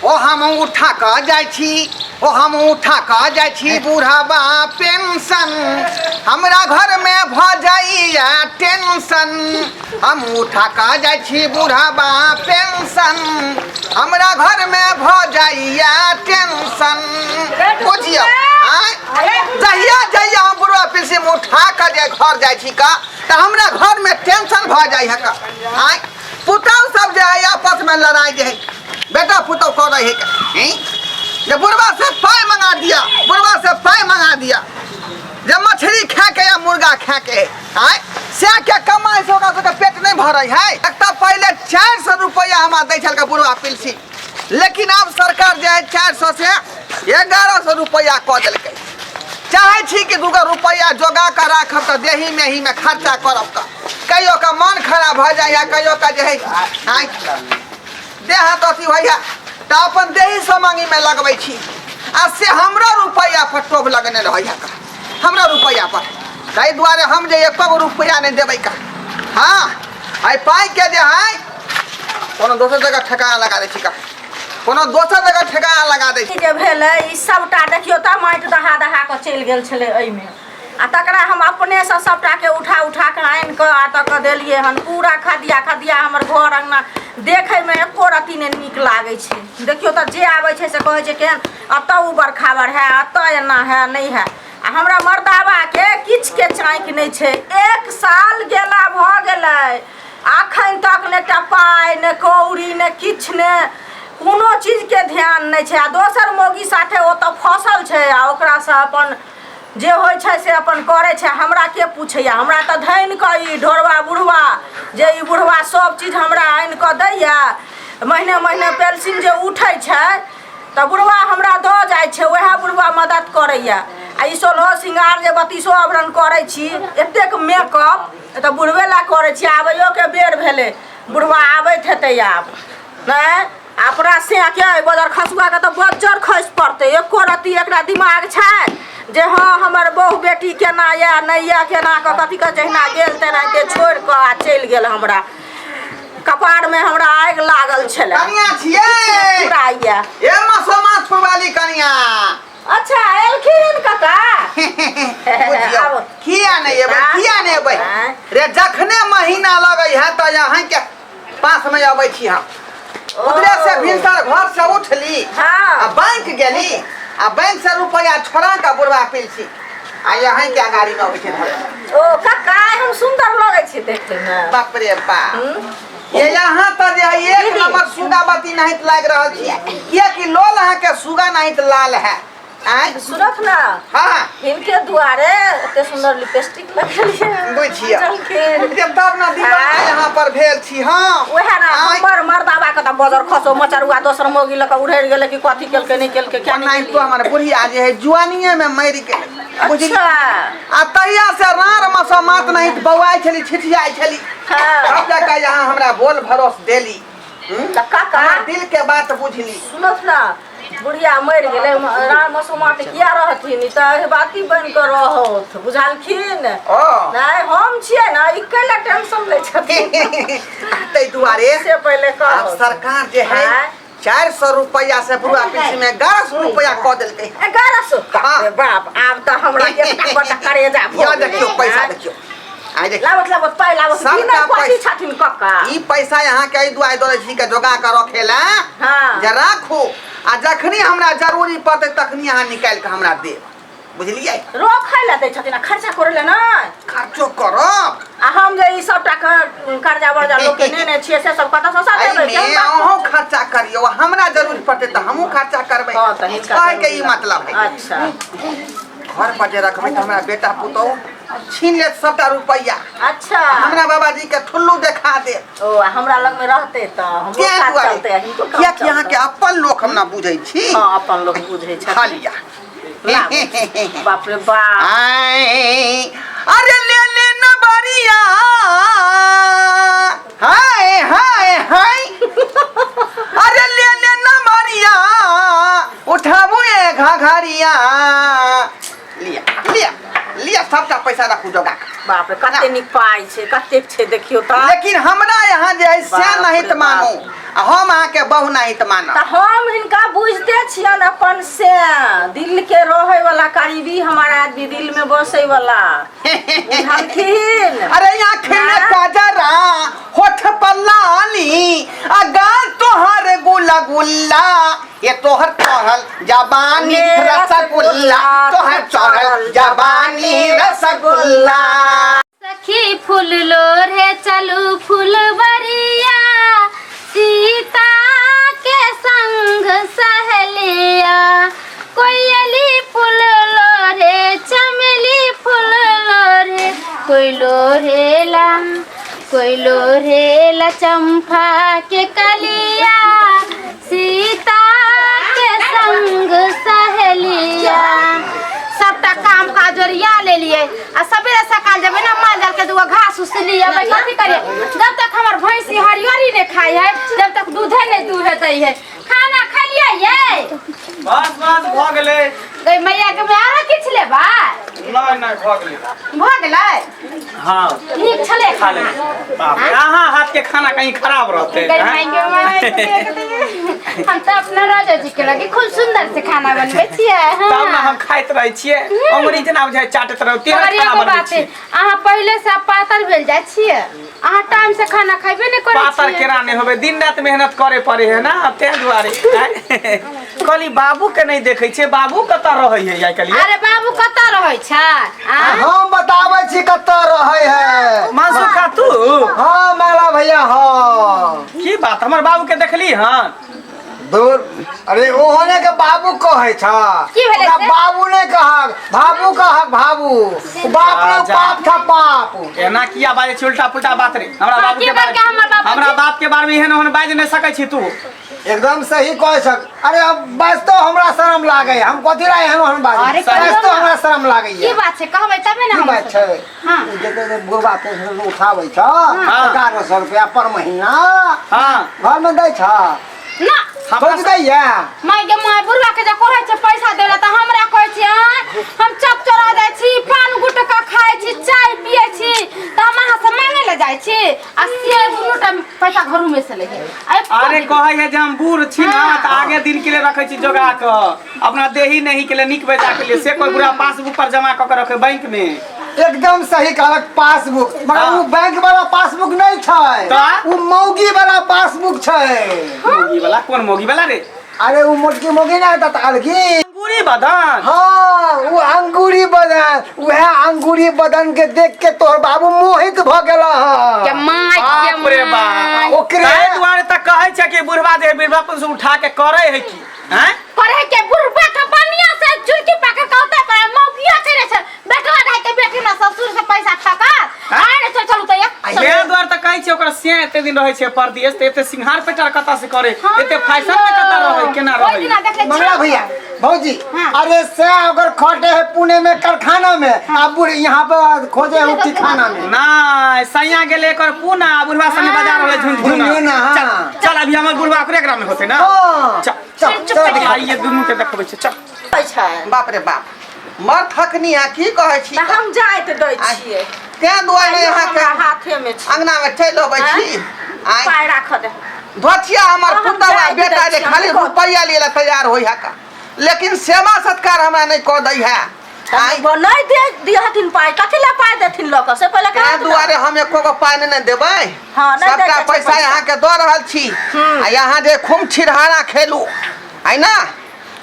ओ हम उठा कर जाय छी ओ हम उठा कर जाय छी बुढ़ाबा पेंशन हमरा घर में भ जाइया टेंशन हम उठा कर जाय छी बुढ़ाबा पेंशन हमरा घर में भ जाइया टेंशन बुझियो जहिया जहिया हम बुढ़वा पेंशन उठा कर जे घर जाय छी का त हमरा घर में टेंशन भ जाय है का आय पुतौ सब जे है आपस में लड़ाई जे है बेटा पुतौ कर रहे है जब बुढ़वा से पाई मंगा दिया बुढ़वा से पाई मंगा दिया जब मछली खा के या मुर्गा खा के आय से क्या कमाई से ओका के पेट नहीं भर है एक तो पहले 400 रुपया हमरा दै छल के बुढ़वा पेंशन लेकिन अब सरकार जे है 400 से 1100 रुपया क देलकै चाहे छी कि 2 रुपया जोगा कर राखब त देही में ही में खर्चा करब त कहियो का मन खराब भ जाय कहियो का जे है आय देह तथी भैया त अपन देही समांगी में लगबै छी आ से हमरा रुपया पर टोभ लगने रहैया का हमरा रुपया पर ताहि द्वारे हम जे 1 रुपया नहीं देबै का हां आई पाई के जे है कोनो दोसर जगह ठेकाना लगा दै छी का कोनो दोसर जगह ठेकाना लगा दै छी जे भेलै ई सबटा देखियो त माटि दहा दहा के चलि गेल छलै एहि में आ तकरा हम अपने से सबटा के उठा के आनि के आ तक देलिए हन पूरा खदिया हमर घर अंगना देखे में एको रती ने नीक लागे छे देखियो त जे आबै छे से कहै छे केहन अत ऊबर खाबर है अत एना है नहीं है आ हमरा मर्दावा के किछ के चाँक नहीं छे 1 साल गेला भ गेलै अखन तक ने टपाई ने कौड़ी ने किछ ने कोनो चीज के ध्यान नहीं छे आ दोसर मोगी साथे ओ त फसल छे आ ओकरा से अपन जे होय छै से अपन करे छै हमरा के पूछैया हमरा त धैन क ई ढोरवा बुढ़वा जे ई बुढ़वा सब चीज हमरा आइन क दैया महीने महीने पेंशन जे उठै छै त बुढ़वा हमरा द जाय छै वएह बुढ़वा मदद करैया आ ई सोलहो सिंगार जे 32 आवरण करे छी एतेक मेकअप त बुढ़वे ला करे छी आबैयो के बेर भेले बुढ़वा आबैत हेतै आब नै अपना से के बदर खसुआ के त बज्जर खस पड़ते एको रती एकरा दिमाग छै जे हाँ हमर बहु बेटी केना या नहीं या केना क कथी के जहिना गेल तेना के छोड़ क आ चल गेल हमरा कपार में हमरा आग लागल छले कनिया छिए पूरा या ए मसोमा छुवाली कनिया अच्छा एलखिन कका बुझियो किया नहीं एबै रे जखने महीना लगै है त यहां के पास में आबै छी हम उधरे से भिनसर घर से उठली हां आ बैंक गेली आ बैंक से रुपया छोड़ा का बुढ़वा पेंशन आ यहां के गाड़ी में बैठे धरे ओ कका हम सुंदर लगे छी देखे में बाप रे बाप ये यहाँ त जे एक नंबर सुगावती नहीं लाग रहल छी ये कि लोल है के सुगा नहीं लाल है आय सुनत ना हां इनके दुआरे एते सुंदर लिपस्टिक लगलिए बुझिया जब तब ना दीवाना यहाँ पर भेल छी हां ओहे ना हमर मर्दावा के त बजर खसो मचरुआ दोसर मोगी लक उड़ेर गेले कि कथी केल के नहीं केल के क्या नहीं तो हमर बुढ़िया जे है जुआनिए में मर गेल बुझिया आ तैया से रार मसो मात नहीं बौआई छली छिठियाई छली हां अब जाके यहाँ हमरा बोल भरोस देली त काका दिल के बात बुझली सुनत ना बुढ़िया मर गेले राम मसुमा त किया रहथिन त बाती बन कर रहत बुझालखिन ओ नहीं हम छिए ना ई कैला टेंशन ले छथिन तै दुआरे से पहले कह अब सरकार जे है 400 रुपया से बुढ़वा पेंशन में 1100 रुपया क देलकै 1100 अरे बाप आब त हमरा एकटा बटा करे जा या देखियो पैसा देखियो आई देख लावत पाई लावत बिना कथी छथिन कक्का ई पैसा यहाँ के दुआई दरे छी के जोगा के रखेला हां जे राखू आ जखनी हमरा जरूरी पड़ते तखनी यहाँ निकाल के हमरा दे बुझलिए रोखै ला दै छथिन खर्चा करे ना खर्चो करब आ हम जे ई सबटा कर्जा वर्जा लोग के नेने छिए से सब कत से देबै मैं अहो खर्चा करियो हमरा जरूरी पड़ते त हमहु खर्चा करबै हां त हिनका कहे के ई मतलब है अच्छा घर पर जे रखबै त हमरा बेटा पुतौ छीन ले सबटा रुपया अच्छा हमरा बाबाजी के ठुल्लू देखा दे ओ हमरा लग में रहते त हमरो साथ चलते हिनको क्या कि यहाँ के अपन लोग हम ना बुझै छी हां अपन लोग बुझै छै खालिया बाप रे बाप अरे ले ले न बरिया हाय हाय हाय अरे ले ले न बरिया उठाबू ए घाघरिया लिया लिया लिया सबटा पैसा रखू जोगा बाप रे कते निक पाई छे कते छे देखियो त लेकिन हमरा यहाँ जे है से नहीं त मानो हम अहाँ के बहू नहीं तो माना। तो हम इनका बुझते छियन अपन से दिल के रहे वाला करीबी हमारा आदमी दिल में बसे वाला बुझलखिन। अरे आँखें में काजरा होठ पर लाली अगार तोहर गुला गुल्ला ये तोहर चढ़ल जबानी रसगुल्ला तोहर चढ़ल जबानी रसगुल्ला। सखी फूल लोरे चलू फुलवरिया सीता के संग सहेलिया कोयली फूल लोरे चमेली फूल लोरे कोई लोरेला चंपा के कलिया सीता के संग सहेलिया। सबटा काम काज ओरिया ले लिए आ सबेरे सकाल जब ना माल जाल के दुआ घास उस लिए मैं कथी करिए जब तक हमर भैंसी हरियरी ने खाई है जब तक दूधे नहीं दूहते है। खाना खा लिया ये बस भ गेले गई मैया के मारा किछ ले बा नहीं भ गेलै हां ठीक छले खा ले बाप यहाँ हाथ के खाना कहीं खराब रहते गई मांगे हम तो अपना राजा जी के लगे खूब सुंदर से खाना बनबै छियै। तब ना हम खाइत रहे छियै अंगुरी जना बुझाय चाटत रहो तेरे खाना बनबै छी। अहाँ पहले से पातर भेल जाय छियै अहाँ टाइम से खाना खाइबे नहीं करे पातर केरा नहीं होबे दिन रात मेहनत करे पड़े है ना ते दुआरे कली बाबू के नहीं देखे छे बाबू कत रहै है आइ कली। अरे बाबू कत रहै छै हम बताबै छी कत रहै है मानसुखा तू हाँ माला भैया हाँ की बात हमर बाबू के देखली हन दूर अरे ओहने के बाबू कहे छ की भेलै से? बाबू ने कहा बाबू कहा बाबू बाप ने जा। बाप था बाप एना किया बाजे छी उल्टा पुल्टा बात रे हमरा बाबू की के बात बारे के हमर बाबू हमरा जी? बाप के बारे में एहन ओहन बाज नहीं सकै छी तू। एकदम सही कह सक अरे अब बस तो हमरा शर्म लागे हम कथि ला एहन ओहन बात अरे बस कहियो तो ना। हमरा शर्म लागे की बात छै कहबै तबे ना की हम बात छै हां जते बुढ़वा पेंशन उठाबै छ हाँ। 1100 रुपया पर महीना हां घर में दै छ ना सोच दैया माय गे माय बुढ़वा के जे कहै छै पैसा देला त हमरा कहै छी हम चप चोरा जाय छी पान गुटका खाय छी चाय पियै छी त हम अहाँ से मांगे ले जाय छी आ से दुनू टाइम पैसा घरू में से ले अरे कहे है जे हम बूढ़ छी ना त आगे दिन के लिए रखे छी जोगा के अपना देही नहीं के लिए निक बेजा के लिए से कोई बुढ़ा पासबुक पर जमा क के रखे बैंक में। एकदम सही कहलक पासबुक मगर हाँ। वो बैंक वाला पासबुक नहीं छै तो? वो मौगी वाला पासबुक छै। मोगी वाला कौन मोगी वाला रे अरे वो मोटकी मौगी ना था अलगी अंगूरी बदन हाँ वो अंगूरी बदन वह अंगूरी बदन के देख के तोहर बाबू मोहित भ गेला के माय के बाप रे बाप ओकरे ताहि दुआरे त कहै छै कि बुढ़वा जे बुढ़वापन से उठा के करे है की हैं करे के बुढ़वा के बनिया से चुलकी पाके कहते पर मौगिया करे छै बेटवा ढाई के बेटी ना ससुर से पैसा ठका आरे चल चलू त ये द्वार त कहै छै ओकर सिया एते दिन रहै छै परदेश त एते सिंहार पेटर कता से करे एते फैशन में कता रहै केना ओइ दिना रहै देखले मंगला भैया भौजी हाँ। अरे से अगर खटे है पुणे में कारखाना में अब बुढ़ यहाँ पे खोजे है ठिकाना में ना सैया गेले एकर पूना बुढ़वा संगे बाजार होले झुनझुना झुनझुना, चल हाँ। चल अभी हमर बुढ़वा ओकरे ग्राम में होते ना हाँ। चल चल, चल चल चल ये दुनू के देखबै छै चल छै बाप रे बाप मर थकनी है की कहे छी त हम जाइत दै छियै ते दुआरे यहाँ के हमरा हाथे में छै अंगना में चल अबै छी आइ पाय राख दे धोतिया हमर हम पुतवा जाइत बेटा दै जे छी, खाली हम रुपया लेला तैयार होई है का लेकिन सेवा सत्कार हमरा नहीं कह दै है आइ नहीं दे दिहथिन पाय कथि ला पाय देथिन लोक से पहले ते कह दुआरे हम एको गो पाइ नहीं देबै हाँ, नहीं सबटा दै छै पैसा पैसा। यहाँ के दऽ रहल छी आ यहाँ जे खूब छिरहारा खेलू है ना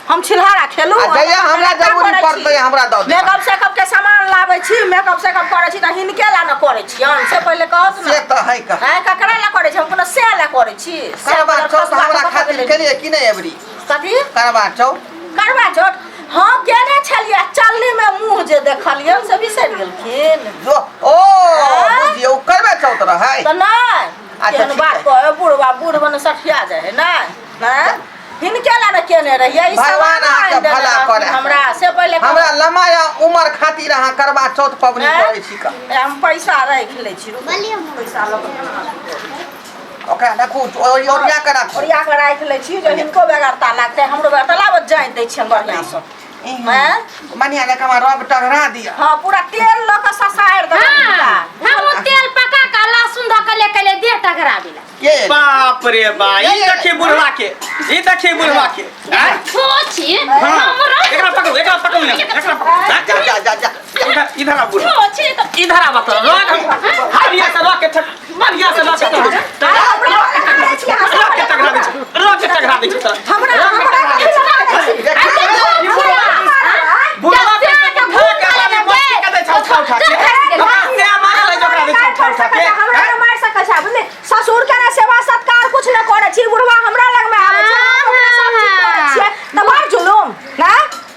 हम छिलहारा खेलू आ जहिया हमरा जरूरी पड़तै हमरा दऽ दे मेकअप सेकअप के सामान लाबै छी मेकअप सेकअप करै छी त हिनके ला न करै छी हम से पहले कहत से न तो है का है ककरा ला करै छी हम कोनो से ला करै छी से करबा बदल चौथ खसबा हमरा के खातिर बदल केलिए कि नहीं एबरी कथी करबा चौथ करबा चोट हाँ केने छलिए चलनी में मुंह जे देखलिए से बिसरि गेलखिन जो ओ हाँ? बुझियो करबा चौथ रहै त नहीं अच्छा, केहन ठीक बात है। कहे बुढ़वा बूढ़ बन सठिया जाए नहीं हैं हिनके ला न केने रहिए ई भगवान सामान अहाँके आनि देने भला रहथिन करे। हमरा से पहले हमरा लम्बा उम्र खातिर अहाँ करबा चौथ पबनी हैं? करै छी का हम पैसा राखि लै छी रुकू। पैसा लऽ कऽ ओकरा देखू ओरिया के राखू ओरिया के राखि लै छी जे हिनको बेगरता लागतै हमरो बेगरता लाबत जानि दै छियनि बढ़िआँ सँ हैं मनिया ने कमा रब टघरा दिया हाँ पूरा तेल लऽ कऽ ससारि देबै हां हुनका। हम तेल पका के लहसुन ध के लेके ले देह टकरा बिला के बाप रे बा ई देखिए बुढ़वा के ई देखिए बुढ़वा के छोची हां हमरा एकरा पकड़ो एकरा जा जा जा इधर आ बुढ़वा छोची तो इधर आ बता रोक बढ़िया से रोक के बढ़िया से रोक के टकरा दे हमरा बुढ़वा के उठा के हमने मारा ले जोकरा दे उठा के हमरा मार सकै छै बुझले ससुर के सेवा सत्कार कुछ न करे छी बुढ़वा हमरा लग में आबै छै त मार जुलुम ना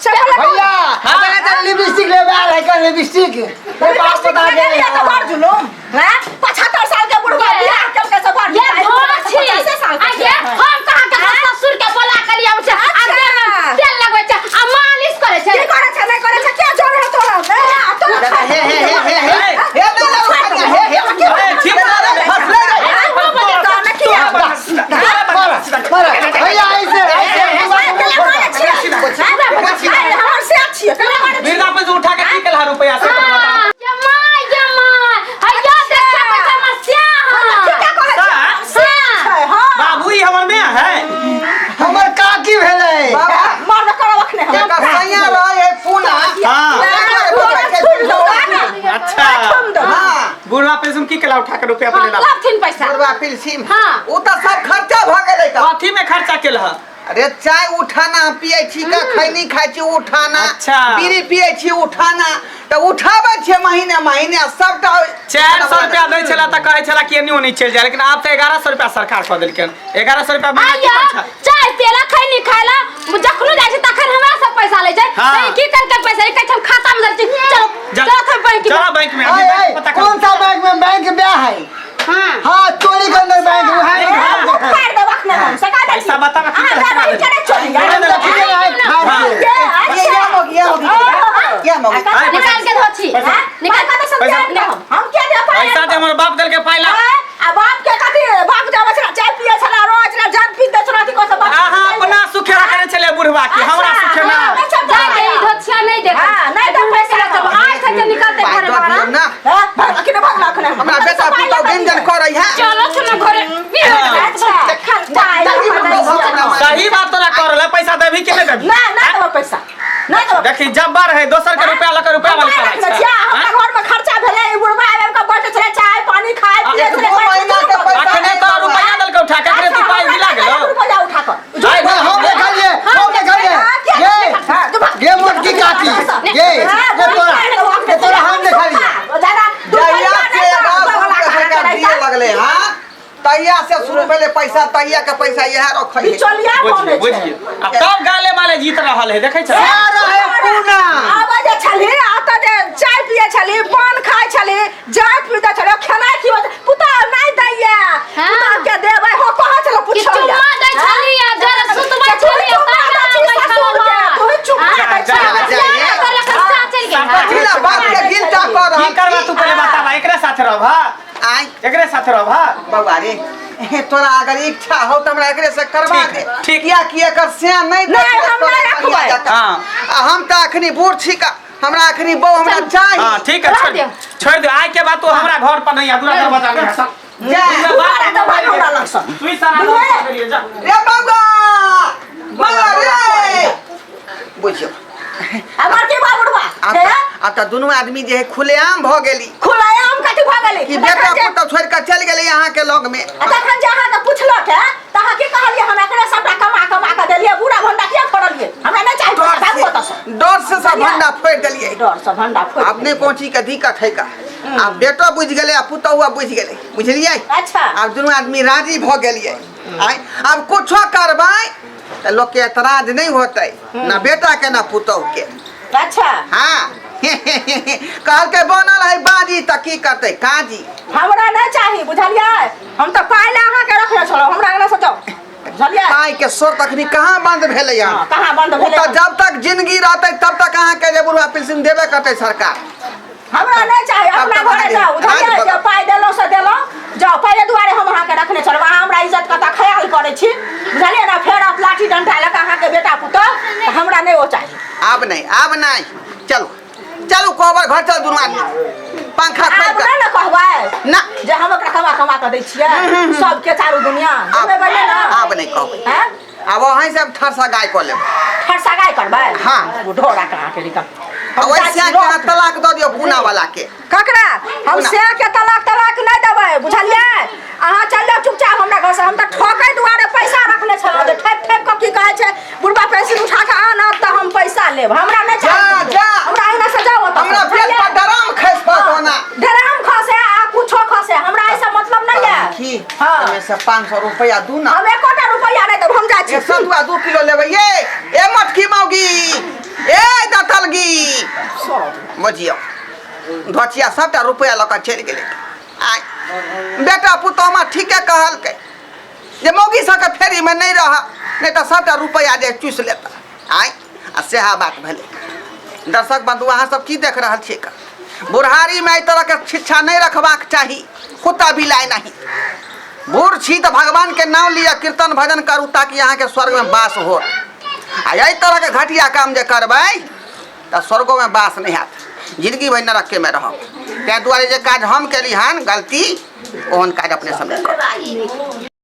भैया हमारे तो लिपस्टिक ले आ रहा है लिपस्टिक ये बात बता दे त मार जुलुम हैं 75 साल के बुढ़वा बियाह करके सब बार ये छोची आगे हम कहा के ससुर के बोला करिया छै आगे तेल लगबै छै आ मालिश करे छै की करे छै नहीं करे छै के जोर है तोरा भैया ऐसे बिरला पे उठा के की कल रुपया से जमाई जमाई हैया देख के समस्या बाबू ई हमर में है हमर काकी भेलै सैया रहे पूना अच्छा बुढ़वा पे तुम की कला उठा के रुपया पे लेला लाथिन पैसा बुढ़वा पिलसिम हाँ। उ त सब खर्चा भ गेलै का कथी में खर्चा केल ह अरे चाय उठाना पिए छी का खैनी खाइ छी उठाना अच्छा। बीड़ी पिए छी उठाना त उठाबै छै महीने महीने सबटा 400 रुपया दै छला त कहै छला कि एनी ओनी चल जाय लेकिन आब त 1100 रुपया सरकार क देलकन 1100 रुपया में की आया अच्छा चाय पेला खैनी खाइला जखनो जाइ छै तखन हमरा सब पैसा ले छै हाँ। नहीं की करके पैसा कहै छै खाता में दे चलो चलो थे बैंक चलो बैंक में आय, आय, पता कौन सा बैंक में बैंक ब्याह है हां हाँ चोरी के अंदर बैंक है पैसा बता ना निकाल के धोची निकाल पैसा दे हमर बाप देल के पाइला अपना सुखे करे चले बुढ़वा के हमरा सुखे ना धोचिया नहीं देखा नहीं तो पैसा सब आज से निकालते घर बाहर हमरा बेटा पुतौ व्यंजन करै है चलो चलो घरे सही बात तोरा करले पैसा देबी कि नहीं देबी पैसा नहीं देखी जब्बर है दोसर के रुपया लके रुपया वाली करे छै घर में खर्चा भेले बुढ़वा आबे का बैठे छले चाय पानी खाए पिए छले महीना के पैसा अखने तो रुपया दल के उठा के अखने तू पाई दिला गेलो रुपया उठा कर हम देखलिए ये मोटकी काकी ये तोरा हम देखलिए जहिया से सरकार दिए लगले हां तहिया से शुरू भेले पैसा तहिया के पैसा यह रखै चलिया बने बुझिए अब तब गाले माले जीत रहल है देखै छ रहे पूना आबे जे छली आत जे चाय पिए छली पान खाय छली जाय पीते छली खाना की पुता नहीं दैया पुता के देबै हो कहा चलो कि पूछो चुम्मा दे छली आ जरा सुतबा छली तू चुम्मा पछिला बात के गिनता कर की करबा तू पहले बतावा एकरे साथ रहबा आई एकरे साथ रहबा बाबा रे तोरा अगर इच्छा हो त हमरा एकरे से करवा दे ठीक। किया कि एकर से नहीं नहीं, हम नहीं रखबै। हां हम त अखनी बूढ़ छी का हमरा अखनी बहु हमरा चाहिए हां ठीक है छोड़ दे आई के बाद तू हमरा घर पर नहीं दूसरा घर बता ले तू ही सारा लोग करिए जा रे बाबा रे बुझियो हमर के बाबुड़वा अब त दुनू आदमी जे है खुलेआम भ गेली खुलायाम कथि भ गेली कि बेटा पुत छोड़ के चल गेले यहाँ के लग में तखन जे अहाँ के पुछलो के त अहाँ की कहलिए हम एकरे सबटा कमा के देलिए बूढ़ा भंडा किया फोड़लिए हमरा नहीं चाहिए डर से सब भंडा फोड़ देलिए डर से भंडा फोड़ अपने पहुंची के दिक्कत है का अब बेटो बुझ गेले आ पुतौआ बुझ गेले बुझलिए अच्छा अब दोनों आदमी राजी भ गेलिए आई अब कुछो करबै त लोग के एतराज नहीं होतै ना बेटा के ना पुतौ के अच्छा हां कहल के बनल है बाजी त की करतै काजी हमरा नहीं चाहिए बुझलिए हम तो पहले अहाँ के रखले छलो हमरा ना सोचो बुझलिए पाई के सो तखनी कहां बंद भेलै हां कहां बंद भेले त जब तक जिंदगी रहतै तब तक अहाँ के जे बुढ़वा पेंशन देबे करतै सरकार हमरा नहीं चाहिए अपना घरे जाओ बुझलिए जे पाई देलो से देलो जाओ पहले दुआरे हम अहाँ के रखने छलो अहाँ हमरा इज्जत का ख्याल करे छी बुझलिए ना फेर आप लाठी डंडा लगा अहाँ के बेटा पुतो हमरा नहीं वो चाहिए अब नहीं चलो चलू कोबर घर चल दुनू आदमी पंखा खोल आब के ना कहबै ना जे हम ओकरा कमा के दै छियै सबके चारू दुनिया देबै बने ना आब नहीं कहबै हैं अब वहीं से ठरसा गाय को लेब खरसा गाय करबै हाँ। वो ढोरा कहाँ के निकल अब वैसे के तलाक दऽ दियो पूना वाला के ककरा हम ना। से के तलाक नहीं देबै बुझलियै अहाँ चल जाओ चुपचाप हमरा घर से हम तऽ ठोकै दुआरे पैसा रखले छलहुँ जे ठेक के की कहै छै बुढ़बा पेंशन उठा के आनब तऽ हम पैसा लेब हमरा नहीं जा, चाहिए जा। हमरा एना से जाओ हमरा पेट पर डराम खस पड़तो ना ड्राम खसे आ कुछो खसे हमरा ऐसा मतलब नहीं है की हाँ। में से 500 रुपया दू ना हम एकोटा रुपया नहीं देब हम जाइ छी 2 किलो लेबै ये ए मटकी मौगी ए दतलगी बुझियो धोचिया सबटा रुपया लऽ कऽ चलि गेलै आइ बेटा पुतौ हमरा ठीके कहलकै जे मौगी सबके फेरी में नहीं रह नहीं तो सबटा रुपया जे चूस लेता आइ आ सेहा बात भेलै दर्शक बंधु अहाँ सब की देख रहल छियै का बुढ़ारी में एहि तरह के शिक्षा नहीं रखबाक चाही कुत्ता बिलाइ नहीं बूढ़ छी तो भगवान के नाम लिया कीर्तन भजन करू ताकि यहाँ के स्वर्ग में वास हो आ यही तरह के घटिया काम जे करबै तो स्वर्गो में वास नहीं हैत जिंदगी भर नरक में रहब तै दुआरे जे काज हम केली हन गलती ओहन काज अपने सब नहीं करब